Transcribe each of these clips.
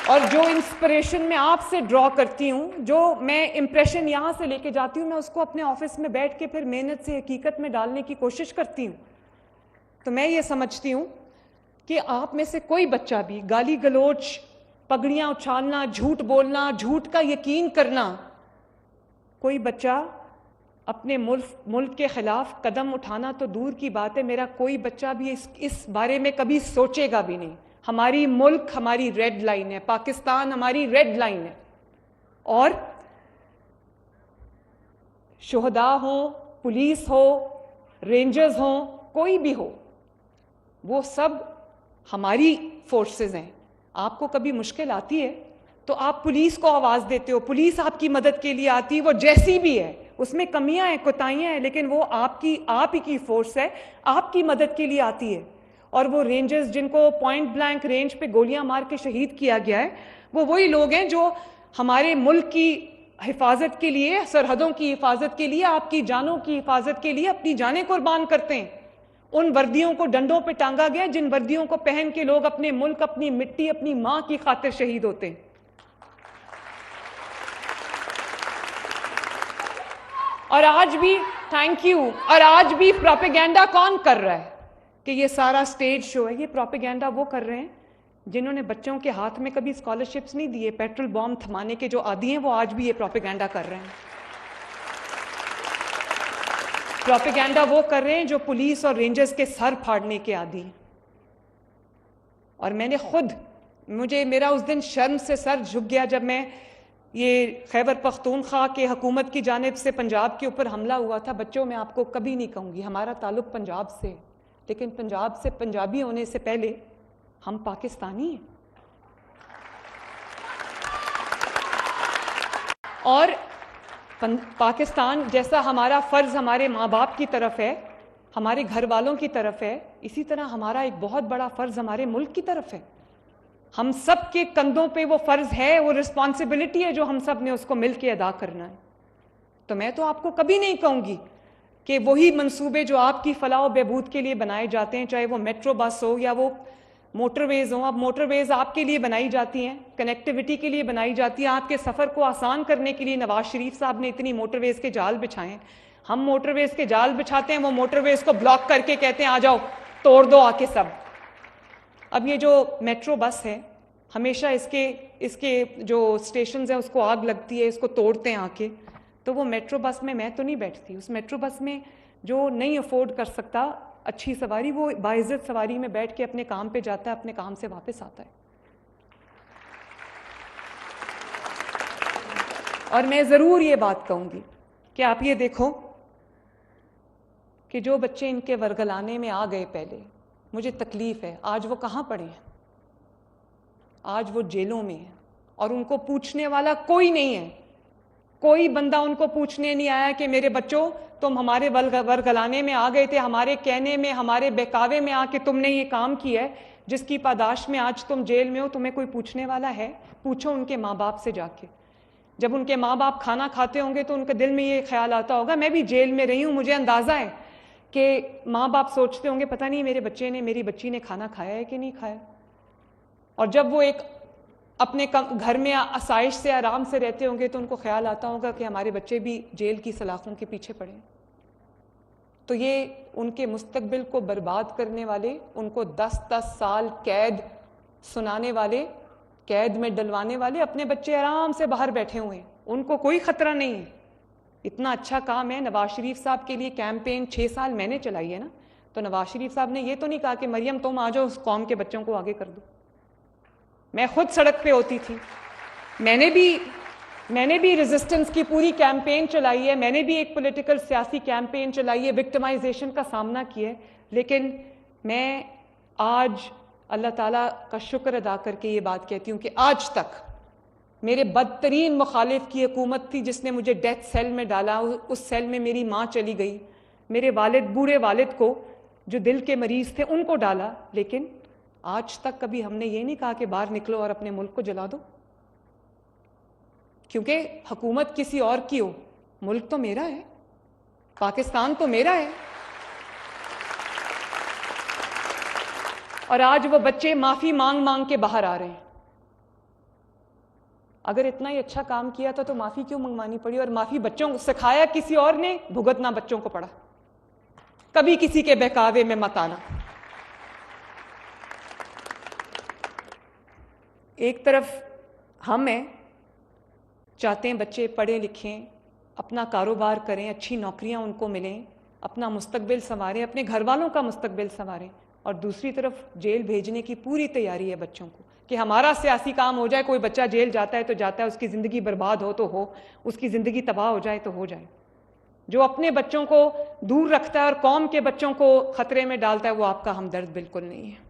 اور جو انسپریشن میں آپ سے ڈرا کرتی ہوں, جو میں امپریشن یہاں سے لے کے جاتی ہوں, میں اس کو اپنے آفس میں بیٹھ کے پھر محنت سے حقیقت میں ڈالنے کی کوشش کرتی ہوں. تو میں یہ سمجھتی ہوں کہ آپ میں سے کوئی بچہ بھی گالی گلوچ, پگڑیاں اچھالنا, جھوٹ بولنا, جھوٹ کا یقین کرنا, کوئی بچہ اپنے ملک کے خلاف قدم اٹھانا تو دور کی بات ہے, میرا کوئی بچہ بھی اس بارے میں کبھی سوچے گا بھی نہیں. ہماری ملک ہماری ریڈ لائن ہے, پاکستان ہماری ریڈ لائن ہے. اور شہداء ہوں, پولیس ہو, رینجرز ہوں, کوئی بھی ہو, وہ سب ہماری فورسز ہیں. آپ کو کبھی مشکل آتی ہے تو آپ پولیس کو آواز دیتے ہو, پولیس آپ کی مدد کے لیے آتی ہے, وہ جیسی بھی ہے, اس میں کمیاں ہیں, کوتاہیاں ہیں, لیکن وہ آپ ہی کی فورس ہے, آپ کی مدد کے لیے آتی ہے. اور وہ رینجرز جن کو پوائنٹ بلینک رینج پہ گولیاں مار کے شہید کیا گیا ہے, وہ وہی لوگ ہیں جو ہمارے ملک کی حفاظت کے لیے, سرحدوں کی حفاظت کے لیے, آپ کی جانوں کی حفاظت کے لیے اپنی جانیں قربان کرتے ہیں. ان وردیوں کو ڈنڈوں پہ ٹانگا گیا جن وردیوں کو پہن کے لوگ اپنے ملک, اپنی مٹی, اپنی ماں کی خاطر شہید ہوتے ہیں. اور آج بھی تھینک یو, اور آج بھی پروپیگینڈا کون کر رہا ہے کہ یہ سارا سٹیج شو ہے؟ یہ پروپیگینڈا وہ کر رہے ہیں جنہوں نے بچوں کے ہاتھ میں کبھی اسکالرشپس نہیں دیے, پیٹرول بام تھمانے کے جو عادی ہیں, وہ آج بھی یہ پروپیگینڈا کر رہے ہیں. پروپیگینڈا وہ کر رہے ہیں جو پولیس اور رینجرز کے سر پھاڑنے کے عادی ہیں. اور میں نے خود, میرا اس دن شرم سے سر جھک گیا جب میں یہ خیبر پختونخوا کے حکومت کی جانب سے پنجاب کے اوپر حملہ ہوا تھا. بچوں, میں آپ کو کبھی نہیں کہوں گی ہمارا تعلق پنجاب سے, لیکن پنجاب سے پنجابی ہونے سے پہلے ہم پاکستانی ہیں. اور پاکستان جیسا ہمارا فرض ہمارے ماں باپ کی طرف ہے, ہمارے گھر والوں کی طرف ہے, اسی طرح ہمارا ایک بہت بڑا فرض ہمارے ملک کی طرف ہے. ہم سب کے کندھوں پہ وہ فرض ہے, وہ رسپانسبلٹی ہے جو ہم سب نے اس کو مل کے ادا کرنا ہے. تو میں تو آپ کو کبھی نہیں کہوں گی کہ وہی منصوبے جو آپ کی فلاح و بہبود کے لیے بنائے جاتے ہیں, چاہے وہ میٹرو بس ہو یا وہ موٹر ویز ہوں. اب موٹر ویز آپ کے لیے بنائی جاتی ہیں, کنیکٹیوٹی کے لیے بنائی جاتی ہے, آپ کے سفر کو آسان کرنے کے لیے نواز شریف صاحب نے اتنی موٹر ویز کے جال بچھائے ہیں. ہم موٹر ویز کے جال بچھاتے ہیں, وہ موٹر ویز کو بلاک کر کے کہتے ہیں آ جاؤ توڑ دو آ کے سب. اب یہ جو میٹرو بس ہے, ہمیشہ اس کے جو اسٹیشنز ہیں اس کو آگ لگتی ہے, اس کو توڑتے ہیں آ کے. تو وہ میٹرو بس میں تو نہیں بیٹھتی. اس میٹرو بس میں جو نہیں افورڈ کر سکتا اچھی سواری, وہ باعزت سواری میں بیٹھ کے اپنے کام پہ جاتا ہے, اپنے کام سے واپس آتا ہے. اور میں ضرور یہ بات کہوں گی کہ آپ یہ دیکھو کہ جو بچے ان کے ورگلانے میں آ گئے پہلے, مجھے تکلیف ہے, آج وہ کہاں پڑے ہیں؟ آج وہ جیلوں میں ہیں, اور ان کو پوچھنے والا کوئی نہیں ہے. کوئی بندہ ان کو پوچھنے نہیں آیا کہ میرے بچوں تم ہمارے ورگلانے میں آ گئے تھے, ہمارے کہنے میں, ہمارے بہکاوے میں آ کے تم نے یہ کام کیا ہے جس کی پاداش میں آج تم جیل میں ہو. تمہیں کوئی پوچھنے والا ہے؟ پوچھو ان کے ماں باپ سے جا کے. جب ان کے ماں باپ کھانا کھاتے ہوں گے تو ان کے دل میں یہ خیال آتا ہوگا, میں بھی جیل میں رہی ہوں, مجھے اندازہ ہے کہ ماں باپ سوچتے ہوں گے پتہ نہیں میرے بچے نے, میری بچی نے کھانا کھایا ہے کہ نہیں کھایا. اور جب وہ ایک اپنے گھر میں آسائش سے, آرام سے رہتے ہوں گے تو ان کو خیال آتا ہوگا کہ ہمارے بچے بھی جیل کی سلاخوں کے پیچھے پڑے. تو یہ ان کے مستقبل کو برباد کرنے والے, ان کو 10-10 سال قید سنانے والے, قید میں ڈلوانے والے, اپنے بچے آرام سے باہر بیٹھے ہوئے ہیں, ان کو کوئی خطرہ نہیں ہے. اتنا اچھا کام ہے. نواز شریف صاحب کے لیے کیمپین 6 سال میں نے چلائی ہے نا, تو نواز شریف صاحب نے یہ تو نہیں کہا کہ مریم تم آ جاؤ اس قوم کے بچوں کو آگے کر دو. میں خود سڑک پہ ہوتی تھی, میں نے بھی ریزسٹنس کی پوری کیمپین چلائی ہے, میں نے بھی ایک پولیٹیکل سیاسی کیمپین چلائی ہے, وکٹمائزیشن کا سامنا کیا ہے. لیکن میں آج اللہ تعالیٰ کا شکر ادا کر کے یہ بات کہتی ہوں کہ آج تک میرے بدترین مخالف کی حکومت تھی جس نے مجھے ڈیتھ سیل میں ڈالا. اس سیل میں میری ماں چلی گئی, میرے والد, بوڑھے والد کو جو دل کے مریض تھے ان کو ڈالا. لیکن آج تک کبھی ہم نے یہ نہیں کہا کہ باہر نکلو اور اپنے ملک کو جلا دو, کیونکہ حکومت کسی اور کی ہو, ملک تو میرا ہے, پاکستان تو میرا ہے. اور آج وہ بچے معافی مانگ مانگ کے باہر آ رہے ہیں. اگر اتنا ہی اچھا کام کیا تھا تو معافی کیوں منگوانی پڑی؟ اور معافی بچوں کو سکھایا کسی اور نے، بھگتنا بچوں کو پڑا. کبھی کسی کے بہکاوے میں مت آنا. ایک طرف ہم ہیں، چاہتے ہیں بچے پڑھیں لکھیں، اپنا کاروبار کریں، اچھی نوکریاں ان کو ملیں، اپنا مستقبل سنواریں، اپنے گھر والوں کا مستقبل سنواریں، اور دوسری طرف جیل بھیجنے کی پوری تیاری ہے بچوں کو کہ ہمارا سیاسی کام ہو جائے. کوئی بچہ جیل جاتا ہے تو جاتا ہے، اس کی زندگی برباد ہو تو ہو، اس کی زندگی تباہ ہو جائے تو ہو جائے. جو اپنے بچوں کو دور رکھتا ہے اور قوم کے بچوں کو خطرے میں ڈالتا ہے وہ آپ کا ہمدرد بالکل نہیں ہے.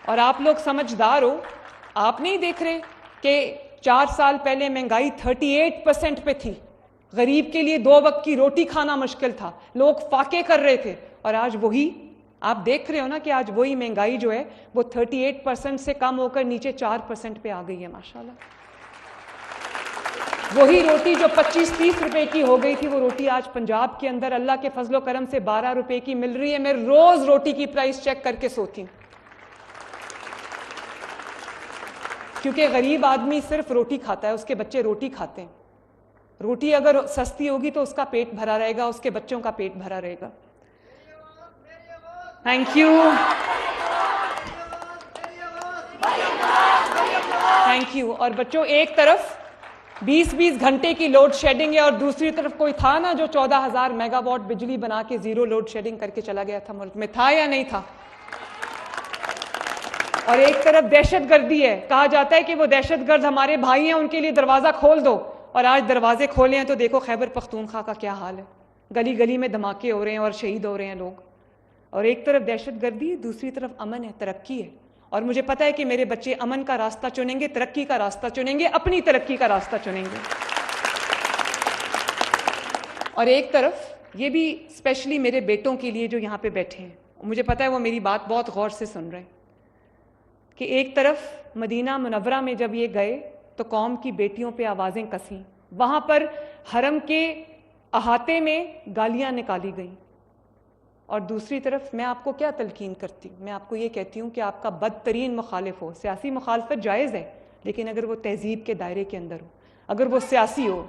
اور آپ لوگ سمجھدار ہو، آپ نہیں دیکھ رہے کہ 4 سال پہلے مہنگائی 38% پہ تھی، غریب کے لیے 2 وقت کی روٹی کھانا مشکل تھا، لوگ فاقے کر رہے تھے، اور آج وہی آپ دیکھ رہے ہو نا کہ آج وہی مہنگائی جو ہے وہ 38% سے کم ہو کر نیچے 4% پہ آ گئی ہے. ماشاءاللہ وہی روٹی جو 25-30 روپے کی ہو گئی تھی، وہ روٹی آج پنجاب کے اندر اللہ کے فضل و کرم سے 12 روپے کی مل رہی ہے. میں روز روٹی کی پرائس چیک کر کے سوتی ہوں، کیونکہ غریب آدمی صرف روٹی کھاتا ہے، اس کے بچے روٹی کھاتے ہیں. روٹی اگر سستی ہوگی تو اس کا پیٹ بھرا رہے گا، اس کے بچوں کا پیٹ بھرا رہے گا. Thank you, thank you. اور بچوں، ایک طرف 20 گھنٹے کی لوڈ شیڈنگ ہے، اور دوسری طرف کوئی تھا نا جو 14,000 میگا واٹ بجلی بنا کے زیرو لوڈ شیڈنگ کر کے چلا گیا تھا ملک میں؟ تھا یا نہیں تھا؟ اور ایک طرف دہشت گردی ہے، کہا جاتا ہے کہ وہ دہشت گرد ہمارے بھائی ہیں، ان کے لیے دروازہ کھول دو، اور آج دروازے کھولے ہیں تو دیکھو خیبر پختونخوا کا کیا حال ہے. گلی گلی میں دھماکے ہو رہے ہیں اور شہید ہو رہے ہیں لوگ. اور ایک طرف دہشت گردی ہے، دوسری طرف امن ہے، ترقی ہے. اور مجھے پتا ہے کہ میرے بچے امن کا راستہ چنیں گے، ترقی کا راستہ چنیں گے، اپنی ترقی کا راستہ چنیں گے. اور ایک طرف یہ بھی اسپیشلی میرے بیٹوں کے لیے جو یہاں پہ بیٹھے ہیں، مجھے پتا ہے وہ میری بات بہت غور سے سن رہے ہیں، کہ ایک طرف مدینہ منورہ میں جب یہ گئے تو قوم کی بیٹیوں پہ آوازیں کسیں، وہاں پر حرم کے احاطے میں گالیاں نکالی گئیں. اور دوسری طرف میں آپ کو کیا تلقین کرتی ہوں؟ میں آپ کو یہ کہتی ہوں کہ آپ کا بدترین مخالف ہو، سیاسی مخالفت جائز ہے، لیکن اگر وہ تہذیب کے دائرے کے اندر ہو، اگر وہ سیاسی ہو.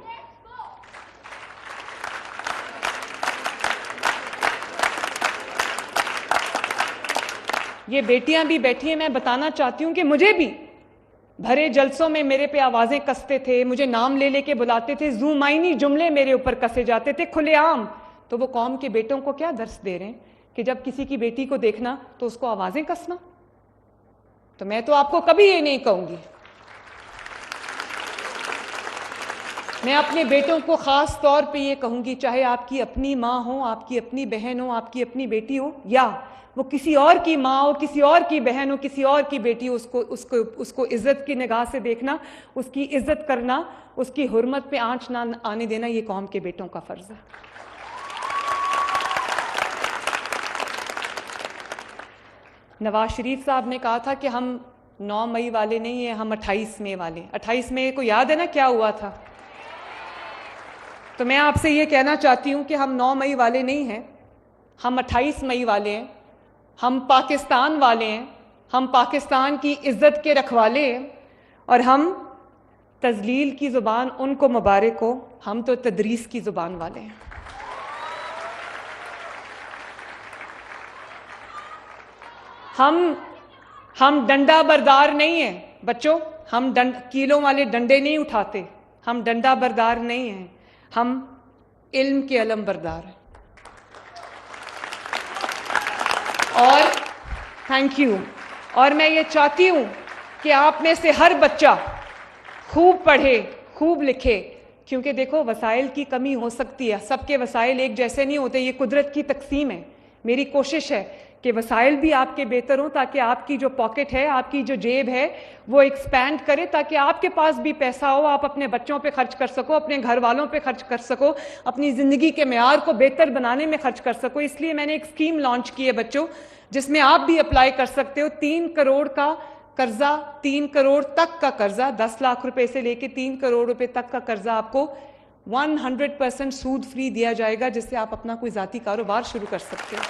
یہ بیٹیاں بھی بیٹھی ہیں، میں بتانا چاہتی ہوں کہ مجھے بھی بھرے جلسوں میں میرے پہ آوازیں کستے تھے، مجھے نام لے لے کے بلاتے تھے، ذو معنی جملے میرے اوپر کسے جاتے تھے کھلے عام. تو وہ قوم کے بیٹوں کو کیا درس دے رہے ہیں کہ جب کسی کی بیٹی کو دیکھنا تو اس کو آوازیں کسنا؟ تو میں تو آپ کو کبھی یہ نہیں کہوں گی. میں اپنے بیٹوں کو خاص طور پہ یہ کہوں گی، چاہے آپ کی اپنی ماں ہو، آپ کی اپنی بہن ہو، آپ کی اپنی بیٹی ہو، یا وہ کسی اور کی ماں ہو، کسی اور کی بہن ہو، کسی اور کی بیٹی ہو، اس کو عزت کی نگاہ سے دیکھنا، اس کی عزت کرنا، اس کی حرمت پہ آنچ نہ آنے دینا، یہ قوم کے بیٹوں کا فرض ہے. نواز شریف صاحب نے کہا تھا کہ ہم 9 مئی والے نہیں ہیں، ہم 28 مئی والے. 28 مئی کو یاد ہے نا کیا ہوا تھا؟ تو میں آپ سے یہ کہنا چاہتی ہوں کہ ہم 9 مئی والے نہیں ہیں، ہم 28 مئی والے ہیں. ہم پاکستان والے ہیں، ہم پاکستان کی عزت کے رکھوالے ہیں، اور ہم تذلیل کی زبان ان کو مبارک ہو، ہم تو تدریس کی زبان والے ہیں. ہم ڈنڈا بردار نہیں ہیں بچوں، ہم کیلوں والے ڈنڈے نہیں اٹھاتے، ہم ڈنڈا بردار نہیں ہیں، ہم علم کے علم بردار ہیں. اور تھینک یو. اور میں یہ چاہتی ہوں کہ آپ میں سے ہر بچہ خوب پڑھے، خوب لکھے، کیونکہ دیکھو وسائل کی کمی ہو سکتی ہے، سب کے وسائل ایک جیسے نہیں ہوتے، یہ قدرت کی تقسیم ہے. میری کوشش ہے کہ وسائل بھی آپ کے بہتر ہوں، تاکہ آپ کی جو پاکٹ ہے، آپ کی جو جیب ہے، وہ ایکسپینڈ کرے، تاکہ آپ کے پاس بھی پیسہ ہو، آپ اپنے بچوں پہ خرچ کر سکو، اپنے گھر والوں پہ خرچ کر سکو، اپنی زندگی کے معیار کو بہتر بنانے میں خرچ کر سکو. اس لیے میں نے ایک اسکیم لانچ کی ہے بچوں، جس میں آپ بھی اپلائی کر سکتے ہو. 3 کروڑ کا قرضہ، 3 کروڑ تک کا قرضہ، 10 لاکھ روپے سے لے کے 3 کروڑ روپے تک کا قرضہ آپ کو 100% سود فری دیا جائے گا، جس سے آپ اپنا کوئی ذاتی کاروبار شروع کر سکتے ہو.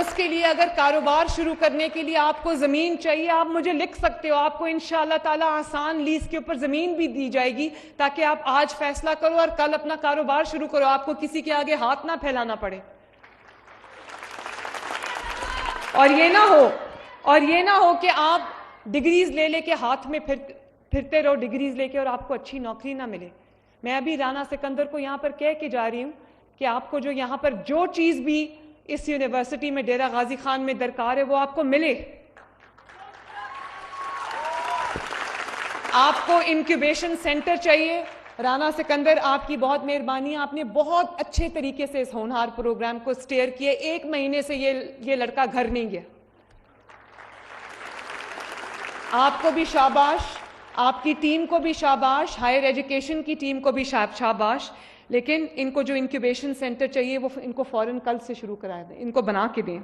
اس کے لیے اگر کاروبار شروع کرنے کے لیے آپ کو زمین چاہیے، آپ مجھے لکھ سکتے ہو، آپ کو انشاءاللہ تعالی آسان لیز کے اوپر زمین بھی دی جائے گی تاکہ آپ آج فیصلہ کرو اور کل اپنا کاروبار شروع کرو، آپ کو کسی کے آگے ہاتھ نہ پھیلانا پڑے۔ اور یہ نہ ہو کہ آپ ڈگریز لے کے ہاتھ میں پھرتے رہو ڈگریز لے کے اور آپ کو اچھی نوکری نہ ملے۔ میں ابھی رانا سکندر کو یہاں پر کہہ کے جا رہی ہوں کہ آپ کو جو یہاں پر جو چیز بھی اس یونیورسٹی میں ڈیرہ غازی خان میں درکار ہے وہ آپ کو ملے۔ آپ کو انکیوبیشن سینٹر چاہیے۔ رانا سکندر، آپ کی بہت مہربانی، آپ نے بہت اچھے طریقے سے اس ہونہار پروگرام کو سٹیئر کیے۔ 1 مہینے سے یہ لڑکا گھر نہیں گیا۔ آپ کو بھی شاباش، آپ کی ٹیم کو بھی شاباش، ہائر ایجوکیشن کی ٹیم کو بھی شاباش، لیکن ان کو جو انکیوبیشن سینٹر چاہیے وہ ان کو فوراً کل سے شروع کرا دیں، ان کو بنا کے دیں۔